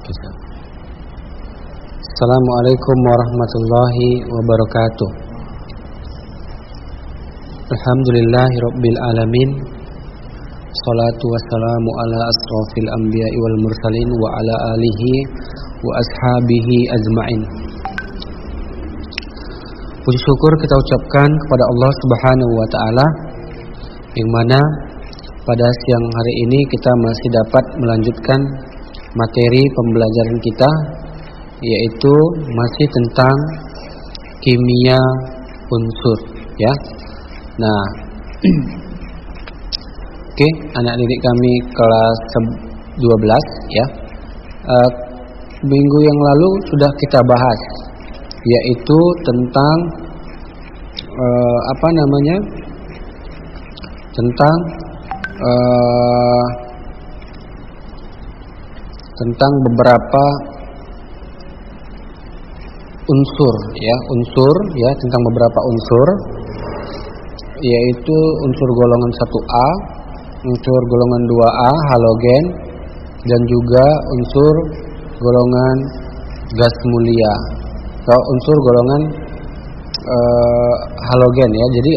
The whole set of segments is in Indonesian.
Bisa. Assalamualaikum warahmatullahi wabarakatuh. Alhamdulillahirabbil alamin. Salatu wassalamu ala asrofil anbiya'i wal mursalin wa ala alihi wa ashabihi ajma'in. Puji syukur kita ucapkan kepada Allah Subhanahu wa taala yang mana pada siang hari ini kita masih dapat melanjutkan materi pembelajaran kita, yaitu masih tentang kimia unsur, ya. Nah, oke, anak didik kami kelas 12, ya. Minggu yang lalu sudah kita bahas, yaitu tentang tentang beberapa unsur, tentang beberapa unsur, yaitu unsur golongan 1A, unsur golongan 2A halogen, dan juga unsur golongan gas mulia atau unsur golongan halogen, ya. Jadi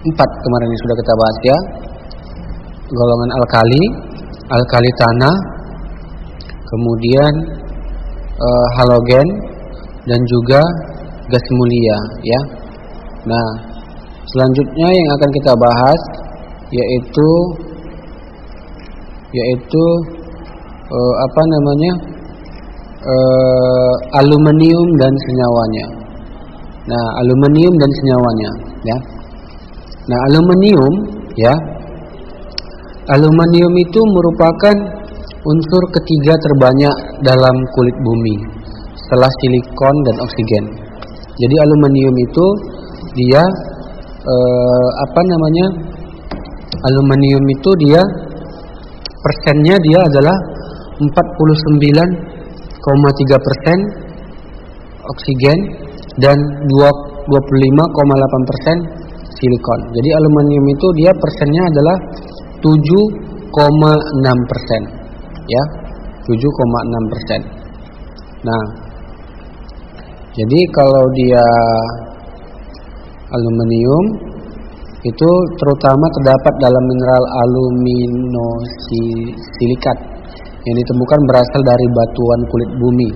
4 kemarin ini sudah kita bahas, ya. Golongan alkali tanah, kemudian halogen, dan juga gas mulia, ya. Nah, selanjutnya yang akan kita bahas yaitu aluminium dan senyawanya. Nah, aluminium dan senyawanya, ya. Nah, aluminium itu merupakan unsur ketiga terbanyak dalam kulit bumi setelah silikon dan oksigen. Jadi aluminium itu dia persennya dia adalah 49,3% oksigen dan 25,8% silikon. Jadi aluminium itu dia persennya adalah 7,6%, ya, 7,6%. Nah, jadi kalau dia aluminium itu terutama terdapat dalam mineral aluminosilikat yang ditemukan berasal dari batuan kulit bumi,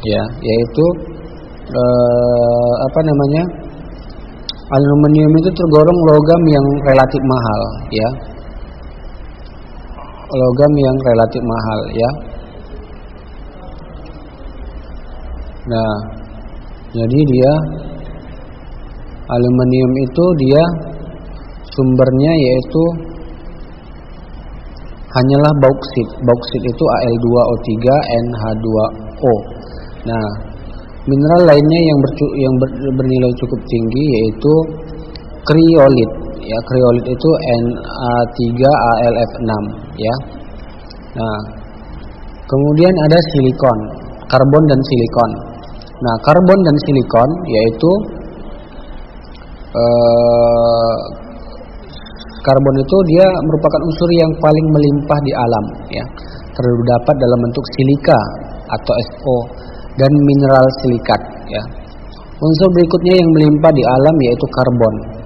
ya, yaitu aluminium itu tergolong logam yang relatif mahal, ya. Logam yang relatif mahal, ya. Nah, jadi dia aluminium itu dia sumbernya yaitu hanyalah bauksit. Bauksit itu Al2O3 NH2O. Nah, mineral lainnya yang bernilai cukup tinggi yaitu kriolit. Ya, kriolit itu Na3AlF6, ya. Nah, kemudian ada silikon, karbon dan silikon. Nah, karbon dan silikon yaitu karbon itu dia merupakan unsur yang paling melimpah di alam, ya. Terdapat dalam bentuk silika atau SO dan mineral silikat, ya. Unsur berikutnya yang melimpah di alam yaitu karbon.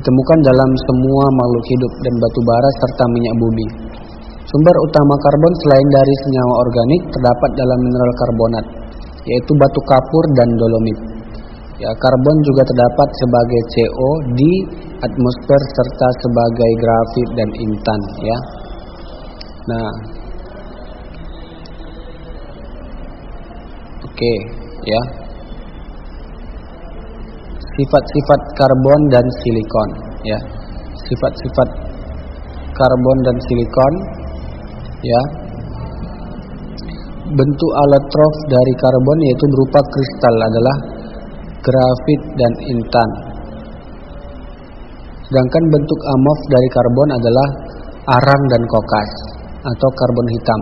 Ditemukan dalam semua makhluk hidup dan batu bara serta minyak bumi. Sumber utama karbon selain dari senyawa organik terdapat dalam mineral karbonat, yaitu batu kapur dan dolomit. Ya, karbon juga terdapat sebagai CO di atmosfer serta sebagai grafit dan intan, ya. Nah, oke, ya. Sifat-sifat karbon dan silikon, ya. Sifat-sifat karbon dan silikon, ya. Bentuk alotrof dari karbon yaitu berupa kristal adalah grafit dan intan. Sedangkan bentuk amorf dari karbon adalah arang dan kokas atau karbon hitam.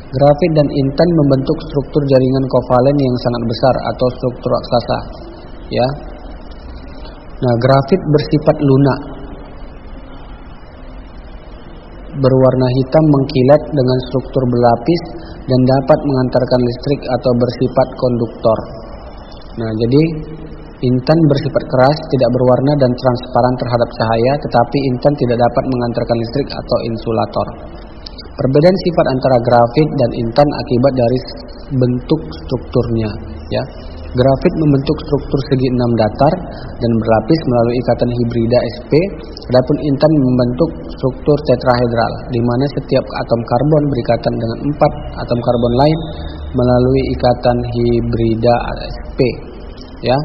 Grafit dan intan membentuk struktur jaringan kovalen yang sangat besar atau struktur raksasa, ya. Nah, grafit bersifat lunak berwarna hitam mengkilat dengan struktur berlapis dan dapat mengantarkan listrik atau bersifat konduktor. Nah, jadi intan bersifat keras, tidak berwarna dan transparan terhadap cahaya, tetapi intan tidak dapat mengantarkan listrik atau insulator. Perbedaan sifat antara grafit dan intan akibat dari bentuk strukturnya, ya. Grafit membentuk struktur segi 6 datar dan berlapis melalui ikatan hibrida sp, adapun intan membentuk struktur tetrahedral di mana setiap atom karbon berikatan dengan 4 atom karbon lain melalui ikatan hibrida sp, ya.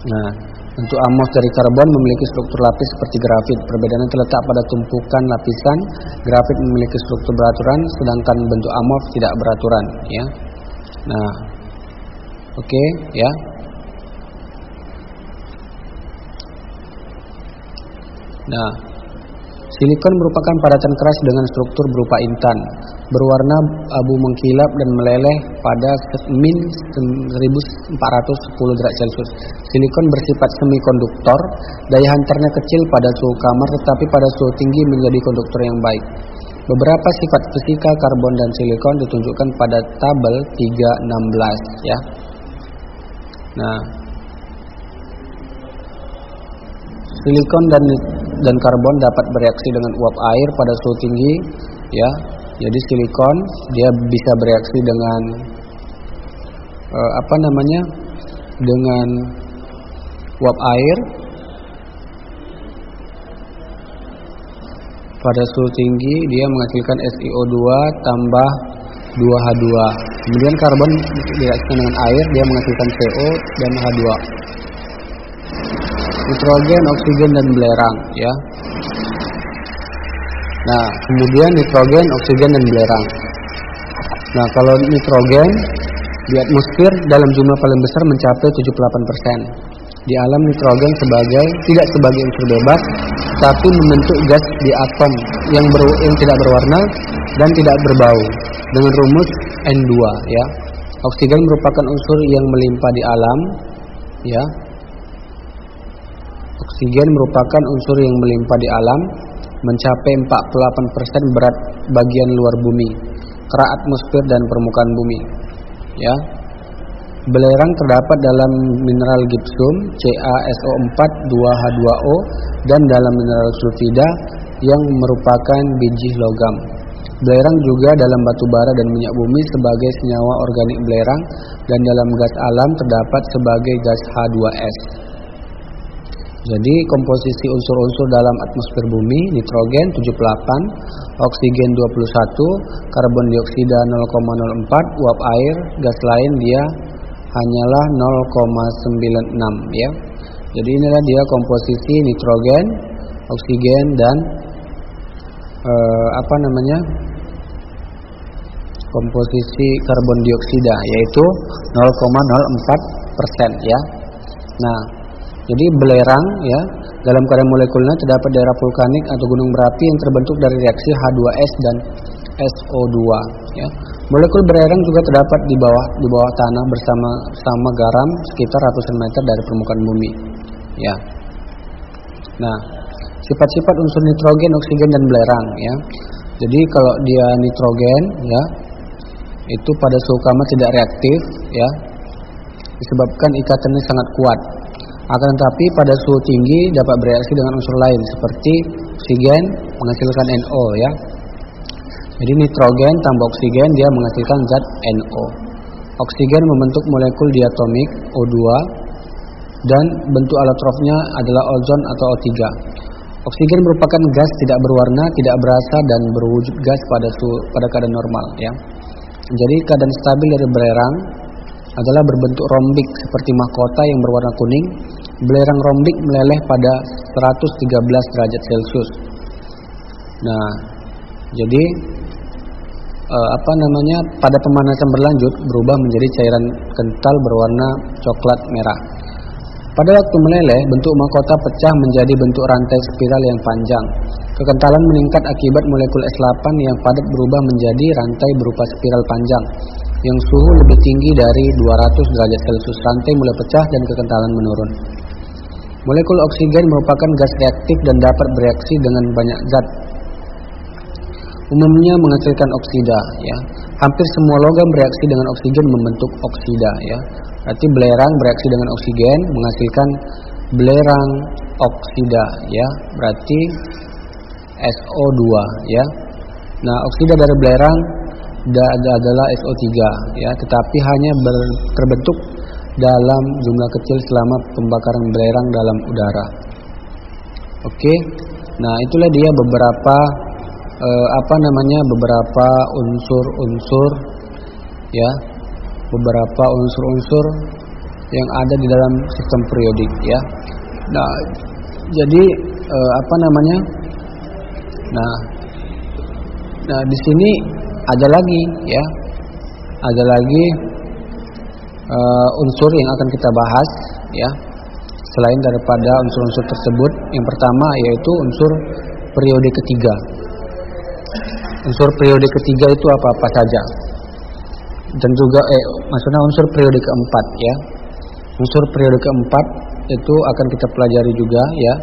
Nah, bentuk amos dari karbon memiliki struktur lapis seperti grafit. Perbedaannya terletak pada tumpukan lapisan. Grafit memiliki struktur beraturan, sedangkan bentuk amos tidak beraturan, ya. Nah, oke, ya. Nah, silikon merupakan padatan keras dengan struktur berupa intan, berwarna abu mengkilap dan meleleh pada min 1410 derajat Celcius. Silikon bersifat semikonduktor, daya hantarnya kecil pada suhu kamar tetapi pada suhu tinggi menjadi konduktor yang baik. Beberapa sifat fisika karbon dan silikon ditunjukkan pada tabel 316, ya. Nah, silikon dan karbon dapat bereaksi dengan uap air pada suhu tinggi, ya. Jadi silikon dia bisa bereaksi dengan dengan uap air pada suhu tinggi, dia menghasilkan SiO2 tambah 2H2. Kemudian karbon direaksikan dengan air, dia menghasilkan CO dan H2. Nitrogen, oksigen dan belerang, ya. Nah, kemudian nitrogen, oksigen dan belerang. Nah, kalau nitrogen di atmosfer dalam jumlah paling besar mencapai 78%. Di alam nitrogen tidak sebagai unsur bebas, tapi membentuk gas di atom yang tidak berwarna dan tidak berbau dengan rumus N2, ya. Oksigen merupakan unsur yang melimpah di alam, ya. Oksigen merupakan unsur yang melimpah di alam, mencapai 48% berat bagian luar bumi, kerak atmosfer dan permukaan bumi, ya. Belerang terdapat dalam mineral gipsum CaSO4 2H2O dan dalam mineral sulfida yang merupakan biji logam. Belerang juga dalam batu bara dan minyak bumi sebagai senyawa organik belerang, dan dalam gas alam terdapat sebagai gas H2S. Jadi komposisi unsur-unsur dalam atmosfer bumi: nitrogen 78, oksigen 21, karbon dioksida 0,04, uap air, gas lain dia hanyalah 0,96, ya. Jadi inilah dia komposisi nitrogen, oksigen dan komposisi karbon dioksida, yaitu 0,04%, ya. Nah, jadi belerang, ya, dalam keadaan molekulnya terdapat daerah vulkanik atau gunung berapi yang terbentuk dari reaksi H2S dan SO2, ya. Molekul belerang juga terdapat di bawah tanah bersama garam sekitar ratusan meter dari permukaan bumi, ya. Nah, sifat-sifat unsur nitrogen, oksigen dan belerang, ya. Jadi kalau dia nitrogen, ya, itu pada suhu kamar tidak reaktif, ya, disebabkan ikatannya sangat kuat. Akan tetapi pada suhu tinggi dapat bereaksi dengan unsur lain seperti oksigen menghasilkan NO, ya. Jadi nitrogen tambah oksigen dia menghasilkan zat NO. Oksigen membentuk molekul diatomik O2 dan bentuk alotrofnya adalah ozon atau O3. Oksigen merupakan gas tidak berwarna, tidak berasa dan berwujud gas pada keadaan normal, ya. Jadi keadaan stabil dari belerang adalah berbentuk rombik seperti mahkota yang berwarna kuning. Belerang rombik meleleh pada 113 derajat Celcius. Nah, jadi pada pemanasan berlanjut berubah menjadi cairan kental berwarna coklat merah. Pada waktu meleleh, bentuk mahkota pecah menjadi bentuk rantai spiral yang panjang. Kekentalan meningkat akibat molekul S8 yang padat berubah menjadi rantai berupa spiral panjang yang suhu lebih tinggi dari 200 derajat Celcius. Rantai mulai pecah dan kekentalan menurun. Molekul oksigen merupakan gas reaktif dan dapat bereaksi dengan banyak zat. umumnya menghasilkan oksida ya. Hampir semua logam bereaksi dengan oksigen membentuk oksida ya. Berarti belerang bereaksi dengan oksigen menghasilkan belerang oksida ya. Berarti SO2 ya. Nah, oksida dari belerang adalah SO3 ya, tetapi hanya terbentuk dalam jumlah kecil selama pembakaran belerang dalam udara. Oke. Nah, itulah dia beberapa beberapa unsur-unsur ya, beberapa unsur-unsur yang ada di dalam sistem periodik ya. Nah, jadi Nah, di sini ada lagi ya, unsur yang akan kita bahas ya. Selain daripada unsur-unsur tersebut, yang pertama yaitu unsur periode ketiga. Unsur periode ketiga itu apa saja? Dan juga maksudnya unsur periode keempat ya. Unsur periode keempat itu akan kita pelajari juga ya.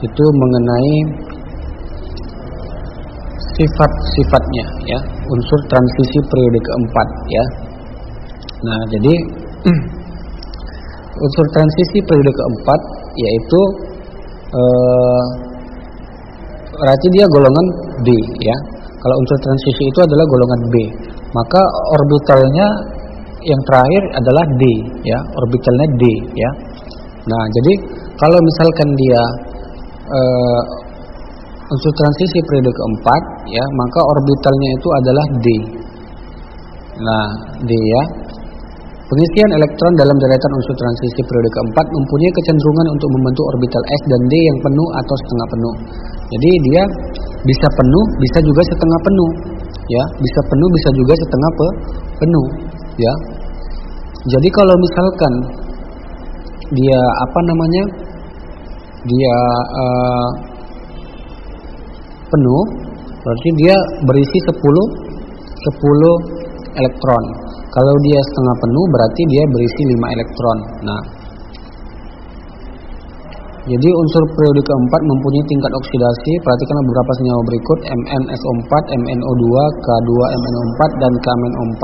Itu mengenai sifat-sifatnya ya, unsur transisi periode keempat ya. Nah, jadi unsur transisi periode keempat yaitu berarti dia golongan D ya. Kalau unsur transisi itu adalah golongan B, maka orbitalnya yang terakhir adalah D ya, orbitalnya D ya. Nah, jadi kalau misalkan dia unsur transisi periode keempat ya, maka orbitalnya itu adalah D. Nah, D ya. Pengisian elektron dalam deretan unsur transisi periode keempat mempunyai kecenderungan untuk membentuk orbital S dan D yang penuh atau setengah penuh. Jadi dia bisa penuh, bisa juga setengah penuh ya, bisa penuh, bisa juga setengah penuh ya. Jadi kalau misalkan dia penuh, berarti dia berisi 10 elektron. Kalau dia setengah penuh, berarti dia berisi 5 elektron. Nah, jadi unsur periode keempat mempunyai tingkat oksidasi. Perhatikanlah beberapa senyawa berikut: MnSO4, MnO2, K2MnO4, dan KMnO4.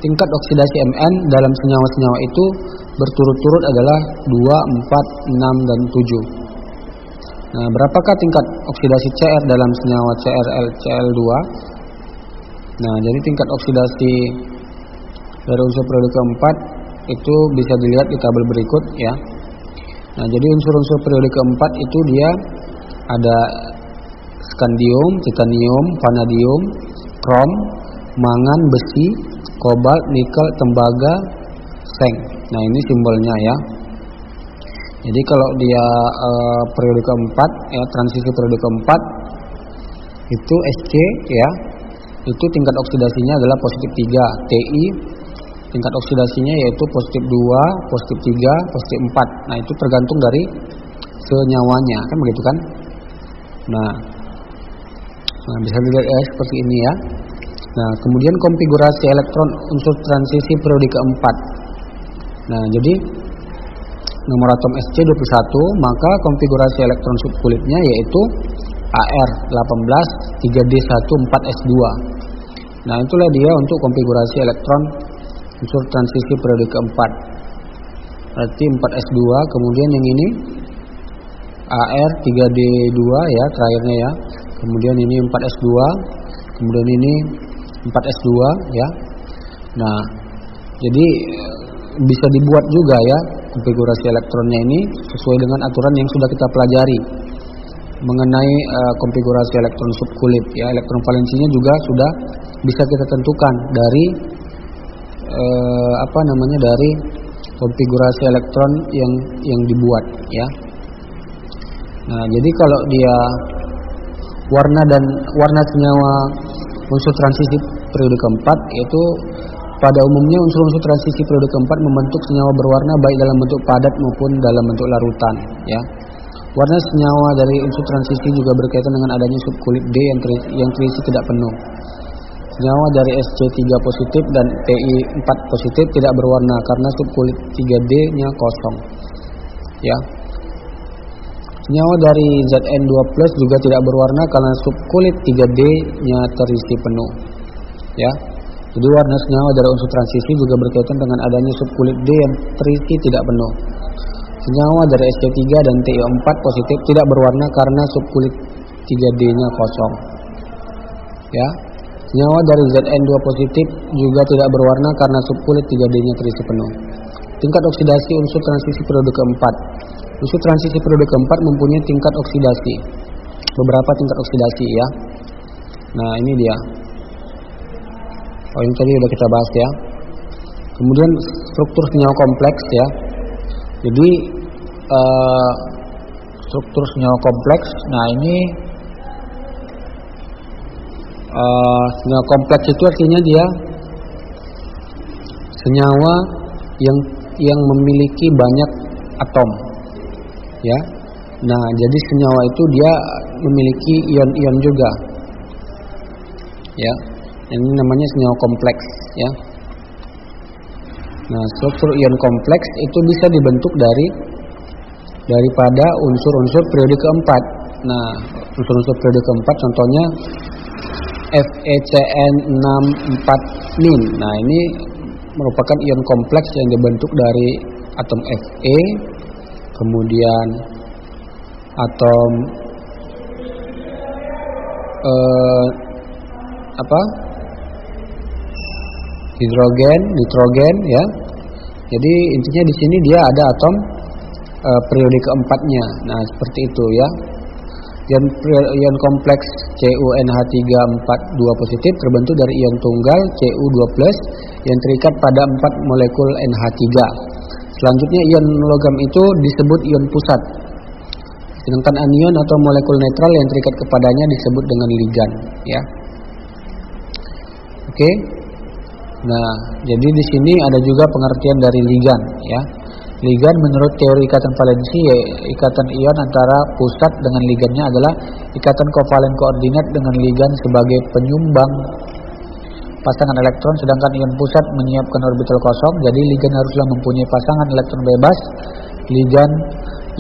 Tingkat oksidasi Mn dalam senyawa-senyawa itu berturut-turut adalah 2, 4, 6, dan 7. Nah, berapakah tingkat oksidasi Cr dalam senyawa CrCl2? Nah, jadi tingkat oksidasi dari unsur periode keempat itu bisa dilihat di tabel berikut ya. Nah, jadi unsur-unsur periode keempat itu dia ada skandium, titanium, vanadium, krom, mangan, besi, kobalt, nikel, tembaga, seng. Nah, ini simbolnya ya. Jadi kalau dia periode keempat ya, transisi periode keempat itu Sc ya, itu tingkat oksidasinya adalah positif 3, Ti tingkat oksidasinya yaitu positif 2, positif 3, positif 4. Nah, itu tergantung dari senyawanya, kan begitu kan? Nah bisa dilihat ya, seperti ini ya. Nah, kemudian konfigurasi elektron unsur transisi periode keempat. Nah, jadi nomor atom Sc21, maka konfigurasi elektron subkulitnya yaitu Ar18 3d1 4s2. Nah, itulah dia untuk konfigurasi elektron unsur transisi periode keempat. Berarti 4s2, kemudian yang ini Ar3d2 ya, terakhirnya ya. Kemudian ini 4s2, kemudian ini 4s2 ya. Nah, jadi bisa dibuat juga ya konfigurasi elektronnya ini sesuai dengan aturan yang sudah kita pelajari mengenai konfigurasi elektron subkulit ya. Elektron valensinya juga sudah bisa kita tentukan dari dari konfigurasi elektron yang dibuat ya. Nah, jadi kalau dia warna senyawa unsur transisi periode keempat, yaitu pada umumnya unsur-unsur transisi periode keempat membentuk senyawa berwarna baik dalam bentuk padat maupun dalam bentuk larutan ya. Warna senyawa dari unsur transisi juga berkaitan dengan adanya subkulit D yang terisi tidak penuh. Senyawa dari Sc3 positif dan Ti4 positif tidak berwarna karena subkulit 3D-nya kosong ya. Senyawa dari Zn2+ juga tidak berwarna karena subkulit 3D-nya terisi penuh. Ya. Jadi warna senyawa dari unsur transisi juga berkaitan dengan adanya subkulit D yang terisi tidak penuh. Senyawa dari Sc3 dan TiO4 positif tidak berwarna karena subkulit 3D-nya kosong. Ya. Senyawa dari Zn2 positif juga tidak berwarna karena subkulit 3D-nya terisi penuh. Tingkat oksidasi unsur transisi periode keempat. Unsur transisi periode keempat mempunyai tingkat oksidasi. Beberapa tingkat oksidasi ya. Nah, ini dia. Oh, ini tadi sudah kita bahas ya. Kemudian struktur senyawa kompleks ya. Jadi struktur senyawa kompleks. Nah, ini senyawa kompleks itu artinya dia senyawa yang memiliki banyak atom. Ya. Nah, jadi senyawa itu dia memiliki ion-ion juga. Ya. Ini namanya senyawa kompleks, ya. Nah, struktur ion kompleks itu bisa dibentuk daripada unsur-unsur periode keempat. Nah, unsur-unsur periode keempat contohnya FeCN64-. Nah, ini merupakan ion kompleks yang dibentuk dari atom Fe, kemudian atom hidrogen, nitrogen ya. Jadi intinya di sini dia ada atom periode keempatnya. Nah, seperti itu ya. Ion kompleks CuNH342 positif terbentuk dari ion tunggal Cu2+ yang terikat pada 4 molekul NH3. Selanjutnya ion logam itu disebut ion pusat. Sedangkan anion atau molekul netral yang terikat kepadanya disebut dengan ligan ya. Oke. Nah, jadi di sini ada juga pengertian dari ligan ya. Ligan menurut teori ikatan valensi, ikatan ion antara pusat dengan ligannya adalah ikatan kovalen koordinat dengan ligan sebagai penyumbang pasangan elektron, sedangkan ion pusat menyiapkan orbital kosong. Jadi ligan haruslah mempunyai pasangan elektron bebas. Ligan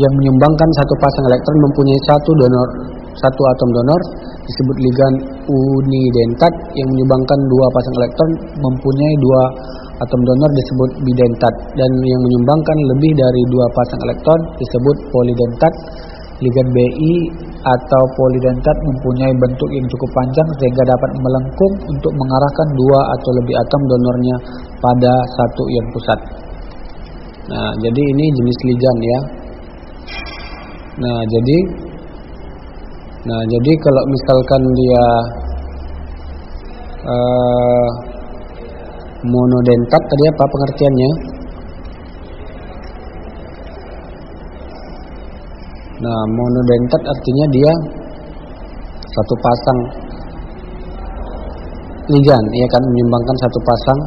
yang menyumbangkan satu pasang elektron mempunyai satu atom donor disebut ligan unidentat, yang menyumbangkan dua pasang elektron mempunyai dua atom donor disebut bidentat, dan yang menyumbangkan lebih dari dua pasang elektron disebut polidentat. Ligan Bi atau polidentat mempunyai bentuk yang cukup panjang sehingga dapat melengkung untuk mengarahkan dua atau lebih atom donornya pada satu ion pusat. Nah, jadi ini jenis ligan ya. Nah, jadi kalau misalkan dia monodentat tadi apa pengertiannya? Nah, monodentat artinya dia satu pasang ligan, ya kan, menyumbangkan satu pasang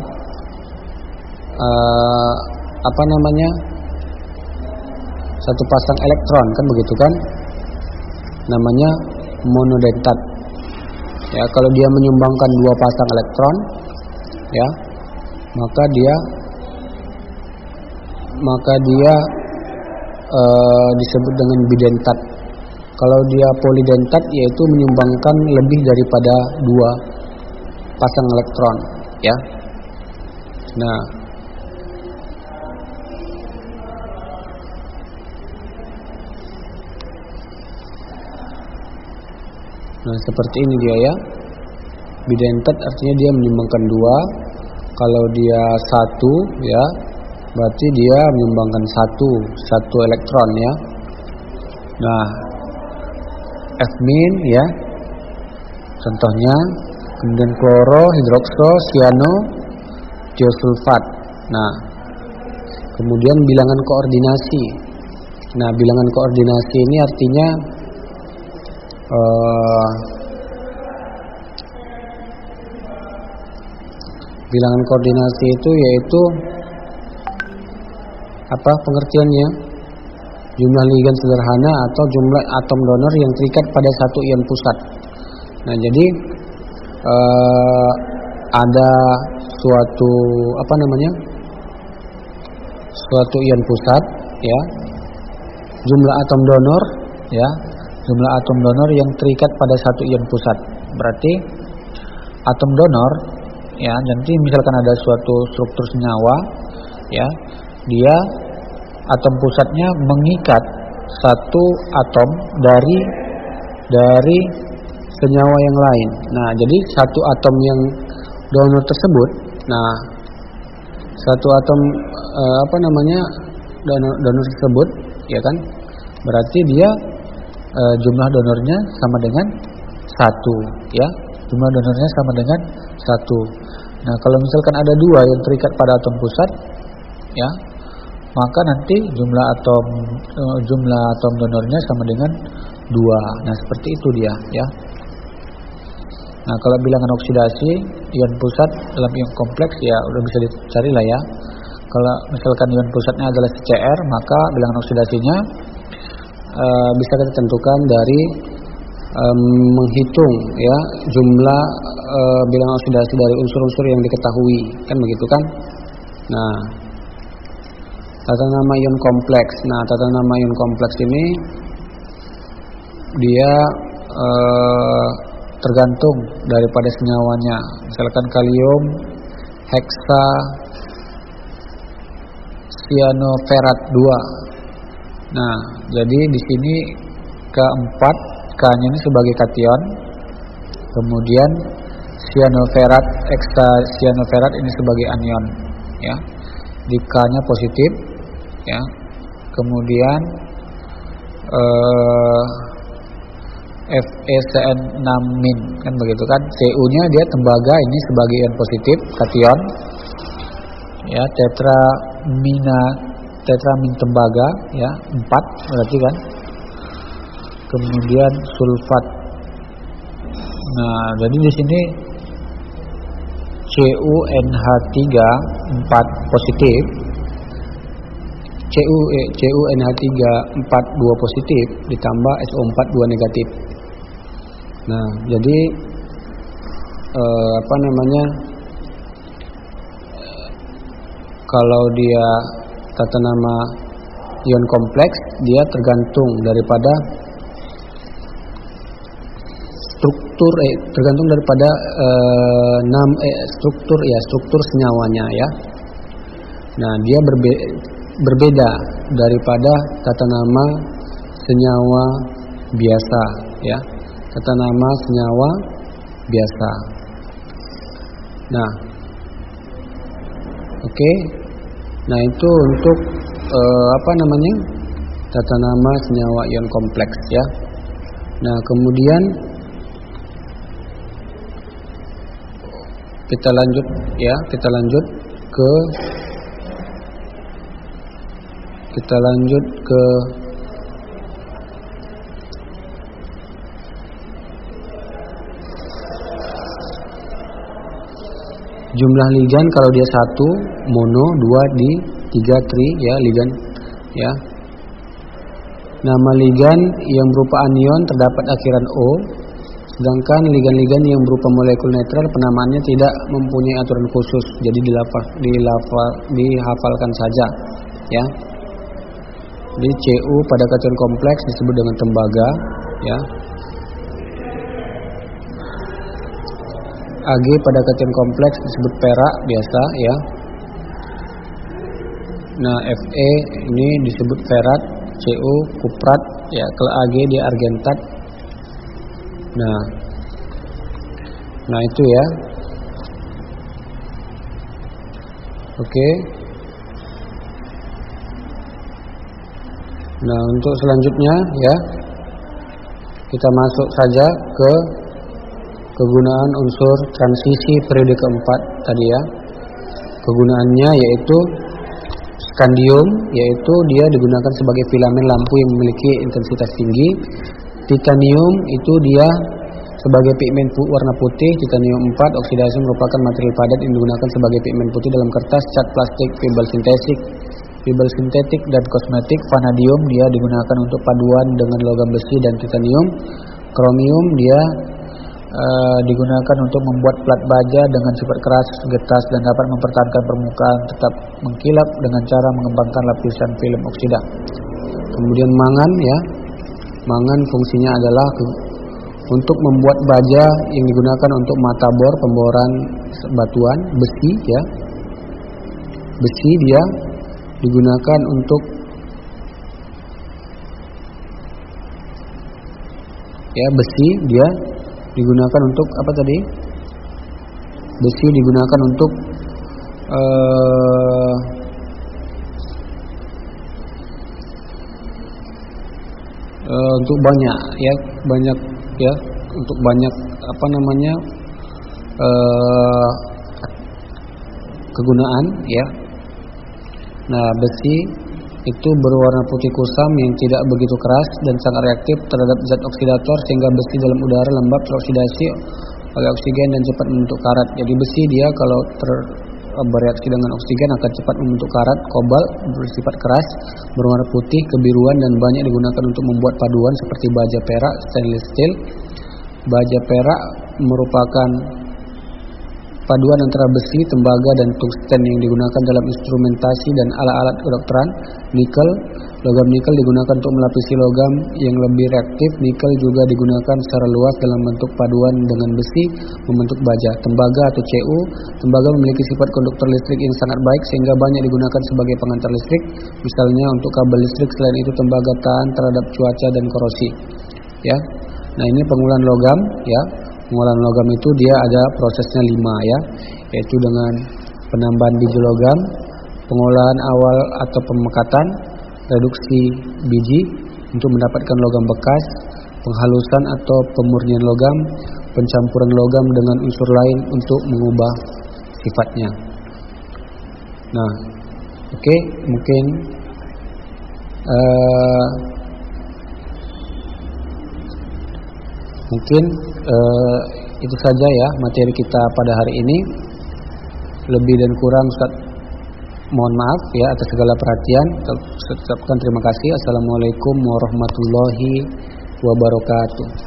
satu pasang elektron, kan begitu kan? Namanya monodentat. Ya, kalau dia menyumbangkan dua pasang elektron, ya, maka dia disebut dengan bidentat. Kalau dia polidentat, yaitu menyumbangkan lebih daripada dua pasang elektron, ya. Nah, seperti ini dia ya. Bidentat artinya dia menyumbangkan dua. Kalau dia satu, ya, berarti dia menyumbangkan satu elektron ya. Nah, F- ya, contohnya, kemudian kloro, hidrokso, siano, tiosulfat. Nah, kemudian bilangan koordinasi. Nah, bilangan koordinasi ini artinya bilangan koordinasi itu yaitu apa pengertiannya? Jumlah ligan sederhana atau jumlah atom donor yang terikat pada satu ion pusat. Nah, jadi ada suatu suatu ion pusat, ya. Jumlah atom donor ya, jumlah atom donor yang terikat pada satu ion pusat. Berarti atom donor, ya, nanti misalkan ada suatu struktur senyawa, ya, dia atom pusatnya mengikat satu atom dari senyawa yang lain. Nah, jadi satu atom yang donor tersebut, nah, satu atom donor tersebut, ya kan, berarti dia jumlah donornya sama dengan 1, ya, jumlah donornya sama dengan 1. Nah, kalau misalkan ada 2 yang terikat pada atom pusat, ya, maka nanti jumlah atom donornya sama dengan 2. Nah, seperti itu dia, ya. Nah, kalau bilangan oksidasi ion pusat dalam ion kompleks, ya udah bisa dicari lah, ya. Kalau misalkan ion pusatnya adalah Cr, maka bilangan oksidasinya bisa kita tentukan dari menghitung, ya, jumlah bilangan oksidasi dari unsur-unsur yang diketahui, kan begitu kan. Nah, tata nama ion kompleks. Nah, tata nama ion kompleks ini dia tergantung daripada senyawanya. Misalkan kalium heksa cyanoferat 2. Nah, jadi di sini K4, K-nya ini sebagai kation. Kemudian cyanoferat heksa cyanoferat ini sebagai anion, ya. Di K-nya positif, ya. Kemudian FeCN6-, kan begitu kan. Cu-nya dia tembaga ini sebagai ion positif, kation, ya. Tetramin tembaga, ya, 4 berarti kan. Kemudian sulfat. Nah, jadi di sini CuNH3 4 positif, CuNH3 4 2 positif ditambah SO4 2 negatif. Nah, jadi kalau dia tata nama ion kompleks, dia tergantung daripada struktur senyawanya, ya. Nah, dia berbeda daripada tata nama senyawa biasa, ya. Tata nama senyawa biasa. Nah, oke. Nah, itu untuk tata nama senyawa ion kompleks, ya. Nah, kemudian kita lanjut ke jumlah ligan. Kalau dia 1 mono, 2 di, 3 tri, ya, ligan, ya. Nama ligan yang berupa anion terdapat akhiran O, sedangkan ligan-ligan yang berupa molekul netral penamaannya tidak mempunyai aturan khusus, jadi dihafalkan saja, ya. Di Cu pada kation kompleks disebut dengan tembaga, ya. Ag pada kation kompleks disebut perak biasa, ya. Nah, Fe ini disebut ferat, Cu kuprat, ya. Kalau Ag dia argentat. Nah itu, ya. Oke. Nah, untuk selanjutnya, ya, kita masuk saja ke kegunaan unsur transisi periode keempat tadi, ya. Kegunaannya yaitu skandium, yaitu dia digunakan sebagai filamen lampu yang memiliki intensitas tinggi. Titanium itu dia sebagai pigmen warna putih. Titanium 4 oksidasi merupakan material padat yang digunakan sebagai pigmen putih dalam kertas, cat plastik, fibel sintetik dan kosmetik. Vanadium dia digunakan untuk paduan dengan logam besi dan titanium. Kromium dia digunakan untuk membuat plat baja dengan sifat keras, getas, dan dapat mempertahankan permukaan tetap mengkilap dengan cara mengembangkan lapisan film oksida. Kemudian mangan, ya. Mangan fungsinya adalah untuk membuat baja yang digunakan untuk mata bor, pemboran batuan, besi ya. Besi dia digunakan untuk besi dia digunakan untuk apa tadi? Besi digunakan untuk untuk banyak ya, untuk banyak kegunaan ya. Nah, besi itu berwarna putih kusam yang tidak begitu keras dan sangat reaktif terhadap zat oksidator, sehingga besi dalam udara lembab teroksidasi oleh oksigen dan cepat membentuk karat. Jadi besi dia kalau bereaksi dengan oksigen akan cepat membentuk karat. Kobalt bersifat keras, berwarna putih kebiruan dan banyak digunakan untuk membuat paduan seperti baja perak, stainless steel. Baja perak merupakan paduan antara besi, tembaga, dan tungsten yang digunakan dalam instrumentasi dan alat-alat kedokteran. Logam nikel digunakan untuk melapisi logam yang lebih reaktif. Nikel juga digunakan secara luas dalam bentuk paduan dengan besi membentuk baja. Tembaga atau Cu. Tembaga memiliki sifat konduktor listrik yang sangat baik sehingga banyak digunakan sebagai pengantar listrik, misalnya untuk kabel listrik. Selain itu, tembaga tahan terhadap cuaca dan korosi. Ya. Nah, ini pengolahan logam ya. Pengolahan logam itu dia ada prosesnya 5 ya, yaitu dengan penambahan biji logam, pengolahan awal atau pemekatan, reduksi biji untuk mendapatkan logam bekas, penghalusan atau pemurnian logam, pencampuran logam dengan unsur lain untuk mengubah sifatnya. Nah, oke, mungkin itu saja ya materi kita pada hari ini. Lebih dan kurang Ustaz mohon maaf ya atas segala perhatian. Ucapkan terima kasih. Assalamualaikum warahmatullahi wabarakatuh.